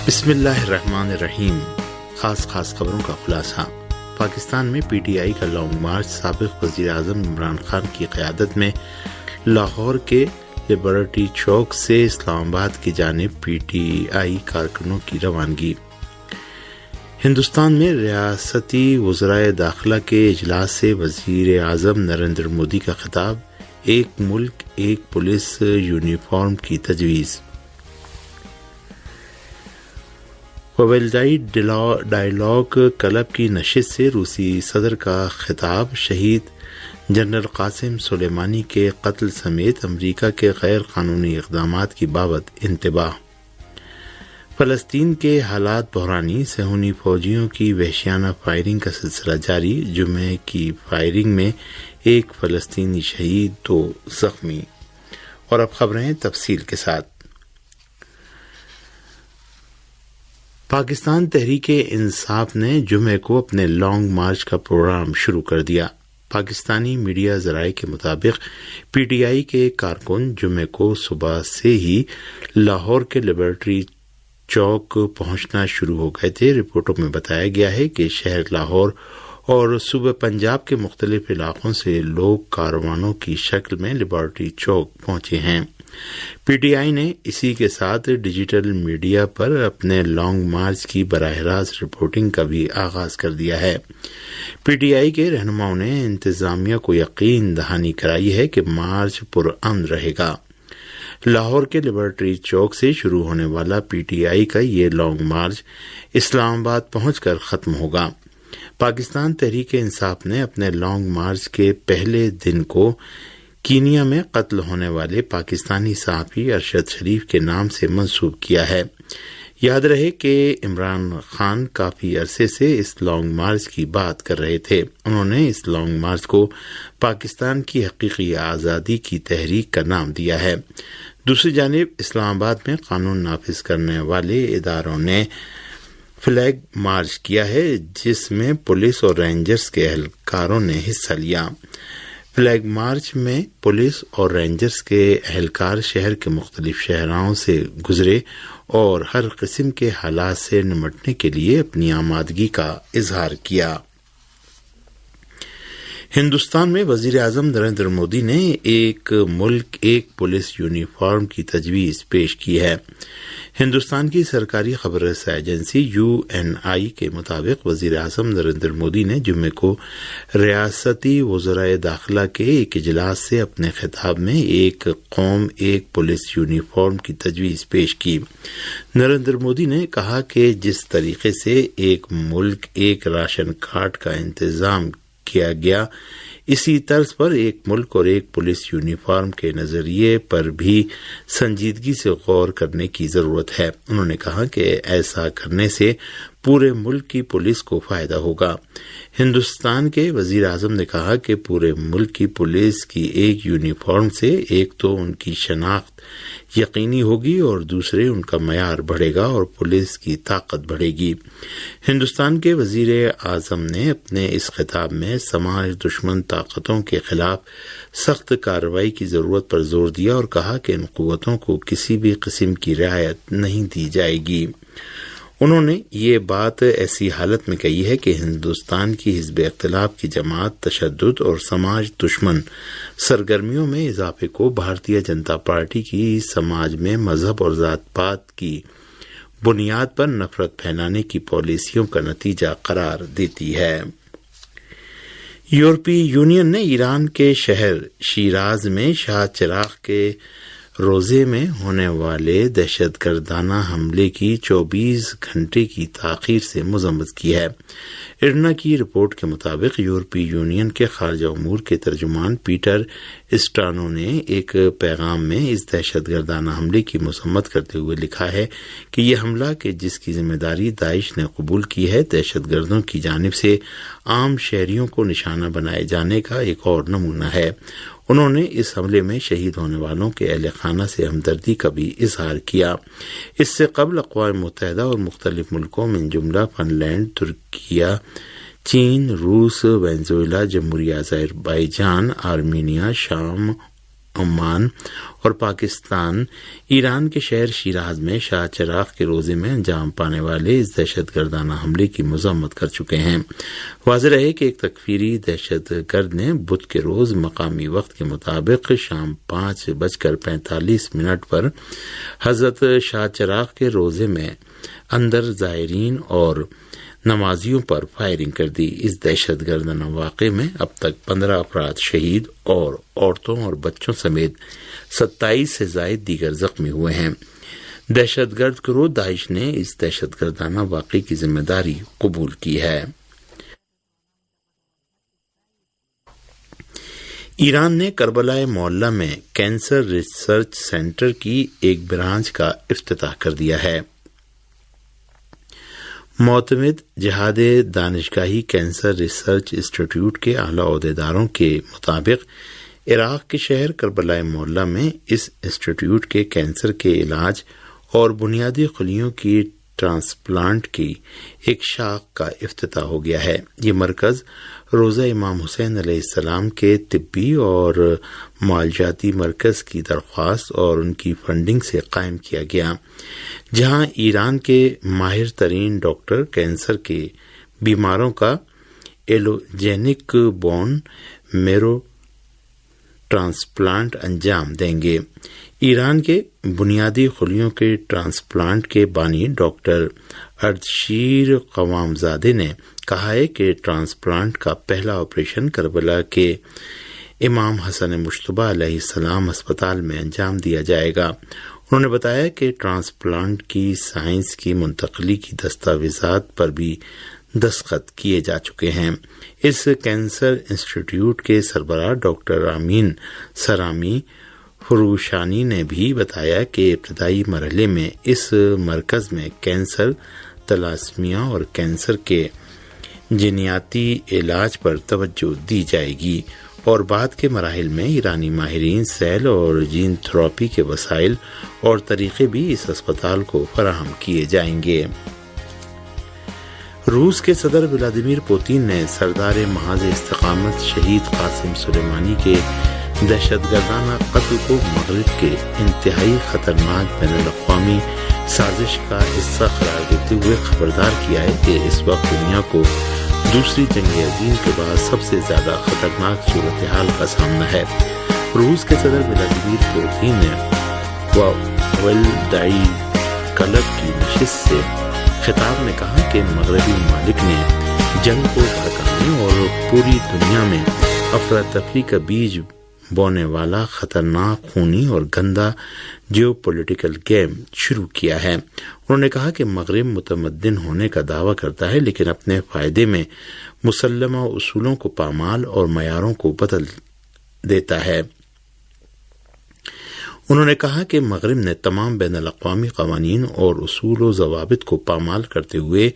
بسم اللہ الرحمن الرحیم۔ خاص خبروں کا خلاصہ۔ پاکستان میں پی ٹی آئی کا لانگ مارچ سابق وزیر اعظم عمران خان کی قیادت میں لاہور کے لبرٹی چوک سے اسلام آباد کی جانب پی ٹی آئی کارکنوں کی روانگی۔ ہندوستان میں ریاستی وزرائے داخلہ کے اجلاس سے وزیر اعظم نریندر مودی کا خطاب، ایک ملک ایک پولیس یونیفارم کی تجویز۔ ویلڈائی ڈائیلاگ کلب کی نشست سے روسی صدر کا خطاب، شہید جنرل قاسم سلیمانی کے قتل سمیت امریکہ کے غیر قانونی اقدامات کی بابت انتباہ۔ فلسطین کے حالات بحرانی، صہیونی فوجیوں کی وحشیانہ فائرنگ کا سلسلہ جاری، جمعے کی فائرنگ میں ایک فلسطینی شہید، 2 زخمی۔ اور اب خبریں تفصیل کے ساتھ۔ پاکستان تحریک انصاف نے جمعے کو اپنے لانگ مارچ کا پروگرام شروع کر دیا۔ پاکستانی میڈیا ذرائع کے مطابق پی ٹی آئی کے کارکن جمعے کو صبح سے ہی لاہور کے لبرٹی چوک پہنچنا شروع ہو گئے تھے۔ رپورٹوں میں بتایا گیا ہے کہ شہر لاہور اور صوبہ پنجاب کے مختلف علاقوں سے لوگ کاروانوں کی شکل میں لبرٹی چوک پہنچے ہیں۔ پی ٹی آئی نے اسی کے ساتھ ڈیجیٹل میڈیا پر اپنے لانگ مارچ کی براہ راست رپورٹنگ کا بھی آغاز کر دیا ہے۔ پی ٹی آئی کے رہنماؤں نے انتظامیہ کو یقین دہانی کرائی ہے کہ مارچ پرامن رہے گا۔ لاہور کے لبرٹی چوک سے شروع ہونے والا پی ٹی آئی کا یہ لانگ مارچ اسلام آباد پہنچ کر ختم ہوگا۔ پاکستان تحریک انصاف نے اپنے لانگ مارچ کے پہلے دن کو کینیا میں قتل ہونے والے پاکستانی صحافی ارشد شریف کے نام سے منسوب کیا ہے۔ یاد رہے کہ عمران خان کافی عرصے سے اس لانگ مارچ کی بات کر رہے تھے۔ انہوں نے اس لانگ مارچ کو پاکستان کی حقیقی آزادی کی تحریک کا نام دیا ہے۔ دوسری جانب اسلام آباد میں قانون نافذ کرنے والے اداروں نے فلیگ مارچ کیا ہے، جس میں پولیس اور رینجرز کے اہلکاروں نے حصہ لیا۔ فلیگ مارچ میں پولیس اور رینجرز کے اہلکار شہر کے مختلف شاہراہوں سے گزرے اور ہر قسم کے حالات سے نمٹنے کے لیے اپنی آمادگی کا اظہار کیا۔ ہندوستان میں وزیر اعظم نریندر مودی نے ایک ملک ایک پولیس یونیفارم کی تجویز پیش کی ہے۔ ہندوستان کی سرکاری خبر رساں ایجنسی UNI کے مطابق وزیر اعظم نریندر مودی نے جمعے کو ریاستی وزرائے داخلہ کے ایک اجلاس سے اپنے خطاب میں ایک قوم ایک پولیس یونیفارم کی تجویز پیش کی۔ نریندر مودی نے کہا کہ جس طریقے سے ایک ملک ایک راشن کارڈ کا انتظام کیا گیا، اسی طرز پر ایک ملک اور ایک پولیس یونیفارم کے نظریے پر بھی سنجیدگی سے غور کرنے کی ضرورت ہے۔ انہوں نے کہا کہ ایسا کرنے سے پورے ملک کی پولیس کو فائدہ ہوگا۔ ہندوستان کے وزیر اعظم نے کہا کہ پورے ملک کی پولیس کی ایک یونیفارم سے ایک تو ان کی شناخت یقینی ہوگی اور دوسرے ان کا معیار بڑھے گا اور پولیس کی طاقت بڑھے گی۔ ہندوستان کے وزیر اعظم نے اپنے اس خطاب میں سماج دشمن طاقتوں کے خلاف سخت کارروائی کی ضرورت پر زور دیا اور کہا کہ ان قوتوں کو کسی بھی قسم کی رعایت نہیں دی جائے گی۔ انہوں نے یہ بات ایسی حالت میں کہی ہے کہ ہندوستان کی حزب اختلاف کی جماعت تشدد اور سماج دشمن سرگرمیوں میں اضافے کو بھارتیہ جنتا پارٹی کی سماج میں مذہب اور ذات پات کی بنیاد پر نفرت پھیلانے کی پالیسیوں کا نتیجہ قرار دیتی ہے۔ یورپی یونین نے ایران کے شہر شیراز میں شاہ چراغ کے روزے میں ہونے والے دہشت گردانہ حملے کی 24 گھنٹے کی تاخیر سے مذمت کی ہے۔ ارنا کی رپورٹ کے مطابق یورپی یونین کے خارجہ امور کے ترجمان پیٹر اسٹانو نے ایک پیغام میں اس دہشت گردانہ حملے کی مذمت کرتے ہوئے لکھا ہے کہ یہ حملہ کہ جس کی ذمہ داری داعش نے قبول کی ہے، دہشت گردوں کی جانب سے عام شہریوں کو نشانہ بنائے جانے کا ایک اور نمونہ ہے۔ انہوں نے اس حملے میں شہید ہونے والوں کے اہل خانہ سے ہمدردی کا بھی اظہار کیا۔ اس سے قبل اقوام متحدہ اور مختلف ملکوں من جملہ فن لینڈ، ترکیہ، چین، روس، وینزویلا، جمہوریہ آذربائیجان، آرمینیا، شام، عمان اور پاکستان ایران کے شہر شیراز میں شاہ چراغ کے روزے میں انجام پانے والے اس دہشت گردانہ حملے کی مذمت کر چکے ہیں۔ واضح رہے کہ ایک تکفیری دہشت گرد نے بدھ کے روز مقامی وقت کے مطابق شام 5:45 پر حضرت شاہ چراغ کے روزے میں اندر زائرین اور نمازیوں پر فائرنگ کر دی۔ اس دہشت گردانہ واقعے میں اب تک 15 افراد شہید اور عورتوں اور بچوں سمیت 27 سے زائد دیگر زخمی ہوئے ہیں۔ دہشت گرد گروہ داعش نے اس دہشت گردانہ واقعے کی ذمہ داری قبول کی ہے۔ ایران نے کربلا معلی میں کینسر ریسرچ سینٹر کی ایک برانچ کا افتتاح کر دیا ہے۔ معتمد جہاد دانشگاہی کینسر ریسرچ انسٹی ٹیوٹ کے اعلی عہدیداروں کے مطابق عراق کے شہر کربلا معلی میں اس انسٹی ٹیوٹ کے کینسر کے علاج اور بنیادی خلیوں کی ٹرانسپلانٹ کی ایک شاخ کا افتتاح ہو گیا ہے۔ یہ مرکز روضہ امام حسین علیہ السلام کے طبی اور معالجاتی مرکز کی درخواست اور ان کی فنڈنگ سے قائم کیا گیا، جہاں ایران کے ماہر ترین ڈاکٹر کینسر کے بیماروں کا ایلوجینک بون میرو ٹرانسپلانٹ انجام دیں گے۔ ایران کے بنیادی خلیوں کے ٹرانسپلانٹ کے بانی ڈاکٹر اردشیر قوام زادے نے کہا ہے کہ ٹرانسپلانٹ کا پہلا آپریشن کربلا کے امام حسن مشتبہ علیہ السلام اسپتال میں انجام دیا جائے گا۔ انہوں نے بتایا کہ ٹرانسپلانٹ کی سائنس کی منتقلی کی دستاویزات پر بھی دستخط کیے جا چکے ہیں۔ اس کینسر انسٹی ٹیوٹ کے سربراہ ڈاکٹر امین سرامی فروشانی نے بھی بتایا کہ ابتدائی مرحلے میں اس مرکز میں کینسر، تلاسیمیا اور کینسر کے جینیاتی علاج پر توجہ دی جائے گی اور بعد کے مراحل میں ایرانی ماہرین سیل اور جین تھراپی کے وسائل اور طریقے بھی اس اسپتال کو فراہم کیے جائیں گے۔ روس کے صدر ولادیمیر پوتین نے سردار محاذ استقامت شہید قاسم سلیمانی کے دہشت گردانہ قتل کو مغرب کے انتہائی خطرناک بین الاقوامی سازش کا حصہ قرار دیتے ہوئے خبردار کیا ہے کہ اس وقت دنیا کو دوسری جنگ عظیم کے بعد سب سے زیادہ خطرناک صورتحال کا سامنا ہے۔ روس کے صدر ولادیمیر پوتین نے ولدائی کلب کی نشست سے خطاب میں کہا کہ مغربی ممالک نے جنگ کو بھڑکانے اور پوری دنیا میں افراتفری کا بیج بونے والا خطرناک، خونی اور گندا جیو پولیٹیکل گیم شروع کیا ہے۔ انہوں نے کہا کہ مغرب متمدن ہونے کا دعویٰ کرتا ہے لیکن اپنے فائدے میں مسلمہ اصولوں کو پامال اور معیاروں کو بدل دیتا ہے۔ انہوں نے کہا کہ مغرب نے تمام بین الاقوامی قوانین اور اصول و ضوابط کو پامال کرتے ہوئے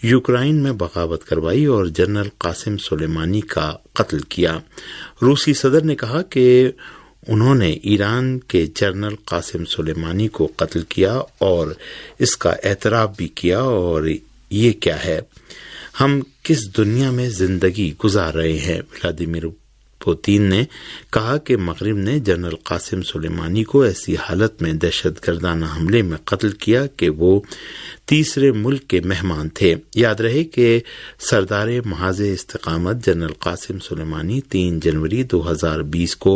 یوکرائن میں بغاوت کروائی اور جنرل قاسم سلیمانی کا قتل کیا۔ روسی صدر نے کہا کہ انہوں نے ایران کے جنرل قاسم سلیمانی کو قتل کیا اور اس کا اعتراف بھی کیا، اور یہ کیا ہے، ہم کس دنیا میں زندگی گزار رہے ہیں۔ ولادیمیر پوتین نے کہا کہ مغرب نے جنرل قاسم سلیمانی کو ایسی حالت میں دہشت گردانہ حملے میں قتل کیا کہ وہ تیسرے ملک کے مہمان تھے۔ یاد رہے کہ سردار محاذ استقامت جنرل قاسم سلیمانی 3 جنوری 2020 کو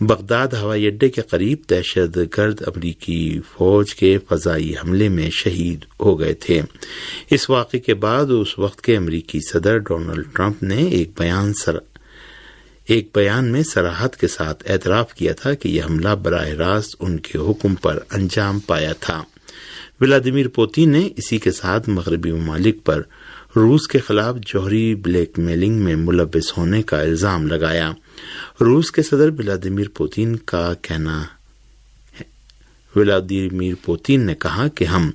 بغداد ہوائی اڈے کے قریب دہشت گرد امریکی فوج کے فضائی حملے میں شہید ہو گئے تھے۔ اس واقعے کے بعد اس وقت کے امریکی صدر ڈونلڈ ٹرمپ نے ایک بیان میں صراحت کے ساتھ اعتراف کیا تھا کہ یہ حملہ براہ راست ان کے حکم پر انجام پایا تھا۔ ولادیمیر پوتین نے اسی کے ساتھ مغربی ممالک پر روس کے خلاف جوہری بلیک میلنگ میں ملوث ہونے کا الزام لگایا۔ روس کے صدر ولادیمیر پوتین نے کہا کہ ہم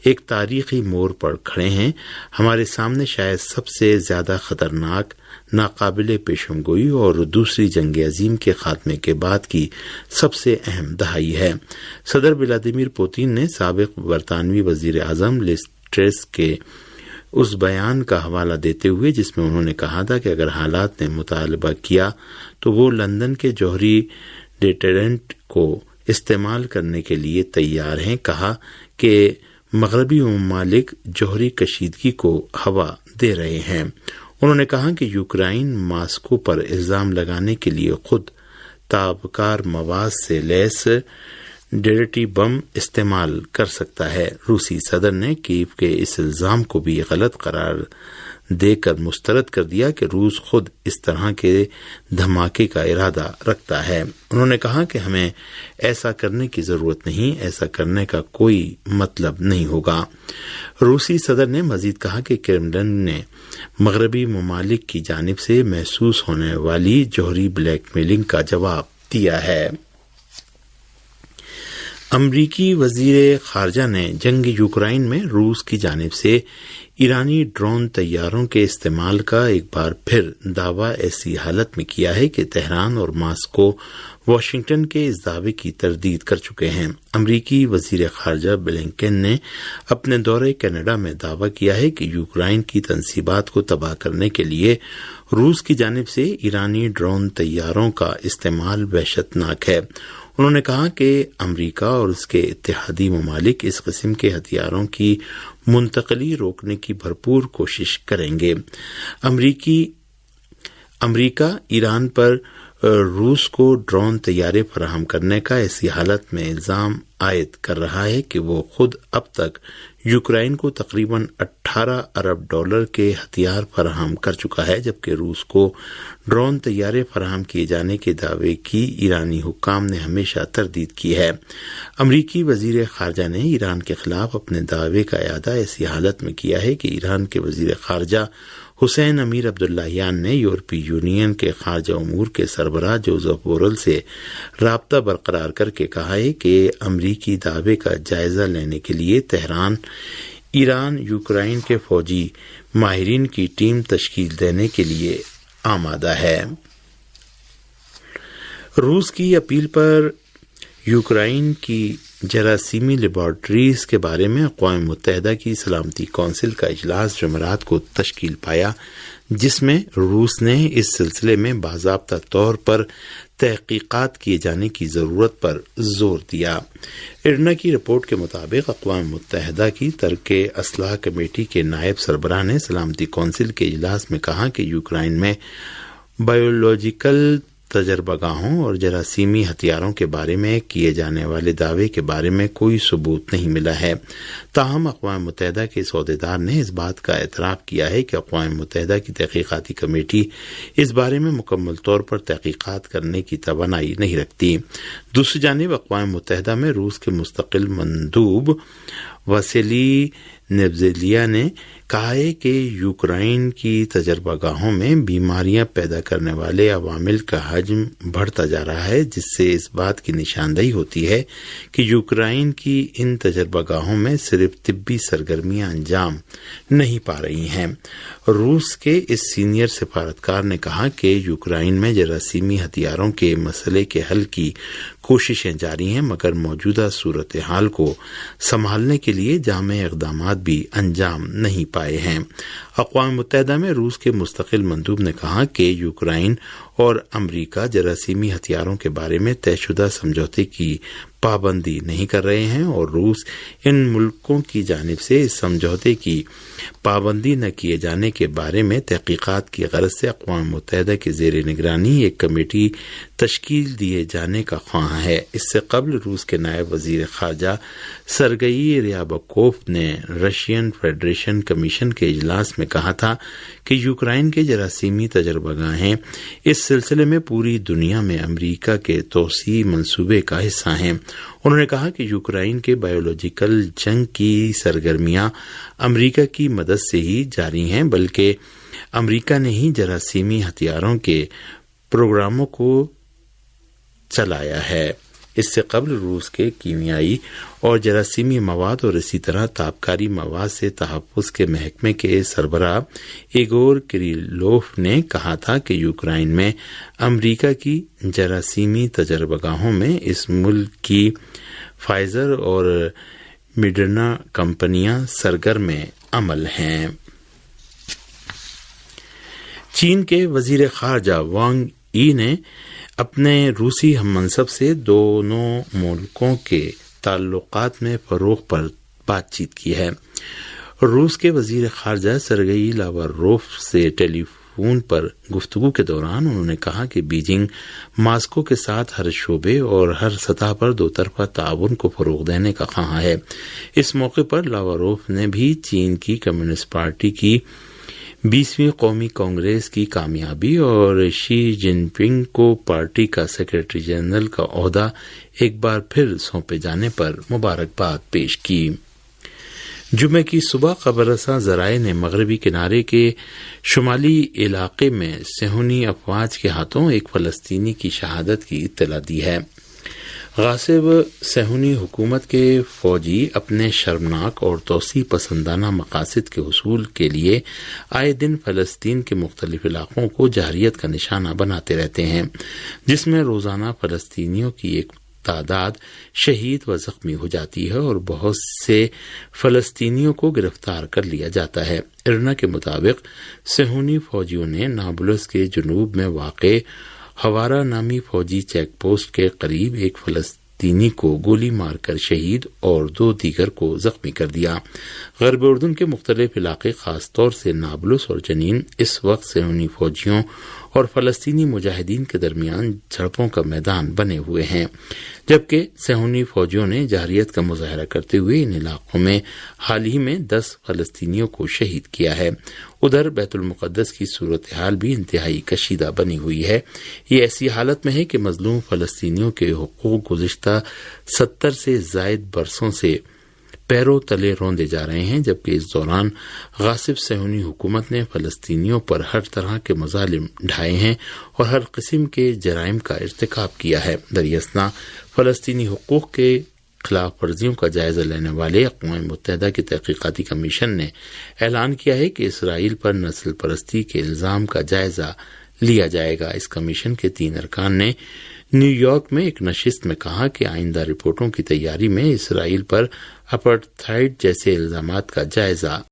ایک تاریخی موڑ پر کھڑے ہیں، ہمارے سامنے شاید سب سے زیادہ خطرناک، ناقابل پیشن گوئی اور دوسری جنگ عظیم کے خاتمے کے بعد کی سب سے اہم دہائی ہے۔ صدر ولادیمیر پوتین نے سابق برطانوی وزیر اعظم لیز ٹریس کے اس بیان کا حوالہ دیتے ہوئے جس میں انہوں نے کہا تھا کہ اگر حالات نے مطالبہ کیا تو وہ لندن کے جوہری ڈیٹرنٹ کو استعمال کرنے کے لیے تیار ہیں. کہا کہ مغربی ممالک جوہری کشیدگی کو ہوا دے رہے ہیں. انہوں نے کہا کہ یوکرائن ماسکو پر الزام لگانے کے لیے خود تابکار مواد سے لیس ڈیرٹی بم استعمال کر سکتا ہے. روسی صدر نے کیف کے اس الزام کو بھی غلط قرار دے کر مسترد کر دیا کہ روس خود اس طرح کے دھماکے کا ارادہ رکھتا ہے. انہوں نے کہا کہ ہمیں ایسا کرنے کی ضرورت نہیں، ایسا کرنے کا کوئی مطلب نہیں ہوگا. روسی صدر نے مزید کہا کہ کرملن نے مغربی ممالک کی جانب سے محسوس ہونے والی جوہری بلیک میلنگ کا جواب دیا ہے. امریکی وزیر خارجہ نے جنگ یوکرائن میں روس کی جانب سے ایرانی ڈرون طیاروں کے استعمال کا ایک بار پھر دعویٰ ایسی حالت میں کیا ہے کہ تہران اور ماسکو واشنگٹن کے اس دعوے کی تردید کر چکے ہیں. امریکی وزیر خارجہ بلنکن نے اپنے دورے کینیڈا میں دعویٰ کیا ہے کہ یوکرائن کی تنصیبات کو تباہ کرنے کے لیے روس کی جانب سے ایرانی ڈرون طیاروں کا استعمال وحشتناک ہے. انہوں نے کہا کہ امریکہ اور اس کے اتحادی ممالک اس قسم کے ہتھیاروں کی منتقلی روکنے کی بھرپور کوشش کریں گے. امریکہ ایران پر روس کو ڈرون طیارے فراہم کرنے کا ایسی حالت میں الزام عائد کر رہا ہے کہ وہ خود اب تک یوکرائن کو تقریباً 18 ارب ڈالر کے ہتھیار فراہم کر چکا ہے، جبکہ روس کو ڈرون طیارے فراہم کیے جانے کے دعوے کی ایرانی حکام نے ہمیشہ تردید کی ہے. امریکی وزیر خارجہ نے ایران کے خلاف اپنے دعوے کا اعادہ ایسی حالت میں کیا ہے کہ ایران کے وزیر خارجہ حسین امیر عبداللہیان نے یورپی یونین کے خارجہ امور کے سربراہ جوزف بورل سے رابطہ برقرار کر کے کہا ہے کہ امریکی دعوے کا جائزہ لینے کے لیے تہران ایران یوکرائن کے فوجی ماہرین کی ٹیم تشکیل دینے کے لیے آمادہ ہے. روس کی اپیل پر یوکرائن کی جراثیمی لیبارٹریز کے بارے میں اقوام متحدہ کی سلامتی کونسل کا اجلاس جمعرات کو تشکیل پایا، جس میں روس نے اس سلسلے میں باضابطہ طور پر تحقیقات کیے جانے کی ضرورت پر زور دیا. ارنا کی رپورٹ کے مطابق اقوام متحدہ کی ترک اصلاح کمیٹی کے نائب سربراہ نے سلامتی کونسل کے اجلاس میں کہا کہ یوکرائن میں بایولوجیکل تجربہ گاہوں اور جراثیمی ہتھیاروں کے بارے میں کیے جانے والے دعوے کے بارے میں کوئی ثبوت نہیں ملا ہے. تاہم اقوام متحدہ کے اس عہدیدار نے اس بات کا اعتراف کیا ہے کہ اقوام متحدہ کی تحقیقاتی کمیٹی اس بارے میں مکمل طور پر تحقیقات کرنے کی توانائی نہیں رکھتی. دوسری جانب اقوام متحدہ میں روس کے مستقل مندوب واسیلی نیبزلیا نے کہا ہے کہ یوکرائن کی تجربہ گاہوں میں بیماریاں پیدا کرنے والے عوامل کا حجم بڑھتا جا رہا ہے، جس سے اس بات کی نشاندہی ہوتی ہے کہ یوکرائن کی ان تجربہ گاہوں میں صرف طبی سرگرمیاں انجام نہیں پا رہی ہیں. روس کے اس سینئر سفارتکار نے کہا کہ یوکرائن میں جراثیمی ہتھیاروں کے مسئلے کے حل کی کوششیں جاری ہیں، مگر موجودہ صورتحال کو سنبھالنے کے لیے جامع اقدامات بھی انجام نہیں پائے ہیں. اقوام متحدہ میں روس کے مستقل مندوب نے کہا کہ یوکرائن اور امریکہ جراثیمی ہتھیاروں کے بارے میں طے شدہ سمجھوتے کی پابندی نہیں کر رہے ہیں، اور روس ان ملکوں کی جانب سے اس سمجھوتے کی پابندی نہ کیے جانے کے بارے میں تحقیقات کی غرض سے اقوام متحدہ کے زیر نگرانی ایک کمیٹی تشکیل دیے جانے کا خواہاں ہے. اس سے قبل روس کے نائب وزیر خارجہ سرگئی ریابکوف نے رشین فیڈریشن کمیشن کے اجلاس میں کہا تھا کہ یوکرائن کے جراثیمی تجربہ گاہیں اس سلسلے میں پوری دنیا میں امریکہ کے توسیعی منصوبے کا حصہ ہیں. انہوں نے کہا کہ یوکرائن کے بایولوجیکل جنگ کی سرگرمیاں امریکہ کی مدد سے ہی جاری ہیں، بلکہ امریکہ نے ہی جراثیمی ہتھیاروں کے پروگراموں کو چلایا ہے. اس سے قبل روس کے کیمیائی اور جراثیمی مواد اور اسی طرح تابکاری مواد سے تحفظ کے محکمے کے سربراہ ایگور کریلوف نے کہا تھا کہ یوکرائن میں امریکہ کی جراثیمی تجربہ گاہوں میں اس ملک کی فائزر اور میڈرنا کمپنیاں سرگرم عمل ہیں. چین کے وزیر خارجہ وانگ ای نے اپنے روسی ہم منصب سے دونوں ملکوں کے تعلقات میں فروغ پر بات چیت کی ہے۔ روس کے وزیر خارجہ سرگئی لاواروف سے ٹیلی فون پر گفتگو کے دوران انہوں نے کہا کہ بیجنگ ماسکو کے ساتھ ہر شعبے اور ہر سطح پر دو طرفہ تعاون کو فروغ دینے کا خواہاں ہے۔ اس موقع پر لاواروف نے بھی چین کی کمیونسٹ پارٹی کی 20ویں قومی کانگریس کی کامیابی اور شی جن پنگ کو پارٹی کا سیکرٹری جنرل کا عہدہ ایک بار پھر سونپے جانے پر مبارکباد پیش کی۔ جمعے کی صبح خبر رساں ذرائع نے مغربی کنارے کے شمالی علاقے میں صہیونی افواج کے ہاتھوں ایک فلسطینی کی شہادت کی اطلاع دی ہے۔ غاصب صہیونی حکومت کے فوجی اپنے شرمناک اور توسیع پسندانہ مقاصد کے حصول کے لیے آئے دن فلسطین کے مختلف علاقوں کو جارحیت کا نشانہ بناتے رہتے ہیں، جس میں روزانہ فلسطینیوں کی ایک تعداد شہید و زخمی ہو جاتی ہے اور بہت سے فلسطینیوں کو گرفتار کر لیا جاتا ہے۔ ارنا کے مطابق صہیونی فوجیوں نے نابلس کے جنوب میں واقع ہوارا نامی فوجی چیک پوسٹ کے قریب ایک فلسطینی کو گولی مار کر شہید اور 2 دیگر کو زخمی کر دیا۔ غرب اردن کے مختلف علاقے خاص طور سے نابلس اور جنین اس وقت صہیونی فوجیوں اور فلسطینی مجاہدین کے درمیان جھڑپوں کا میدان بنے ہوئے ہیں، جبکہ صہیونی فوجیوں نے جارحیت کا مظاہرہ کرتے ہوئے ان علاقوں میں حال ہی میں 10 فلسطینیوں کو شہید کیا ہے۔ ادھر بیت المقدس کی صورتحال بھی انتہائی کشیدہ بنی ہوئی ہے۔ یہ ایسی حالت میں ہے کہ مظلوم فلسطینیوں کے حقوق گزشتہ 70 سے زائد برسوں سے پیروں تلے روندے جا رہے ہیں، جبکہ اس دوران غاصب صہیونی حکومت نے فلسطینیوں پر ہر طرح کے مظالم ڈھائے ہیں اور ہر قسم کے جرائم کا ارتکاب کیا ہے۔ دریاسنا فلسطینی حقوق کے خلاف ورزیوں کا جائزہ لینے والے اقوام متحدہ کی تحقیقاتی کمیشن نے اعلان کیا ہے کہ اسرائیل پر نسل پرستی کے الزام کا جائزہ لیا جائے گا۔ اس کمیشن کے 3 ارکان نے نیو یارک میں ایک نشست میں کہا کہ آئندہ رپورٹوں کی تیاری میں اسرائیل پر اپارٹھائیڈ جیسے الزامات کا جائزہ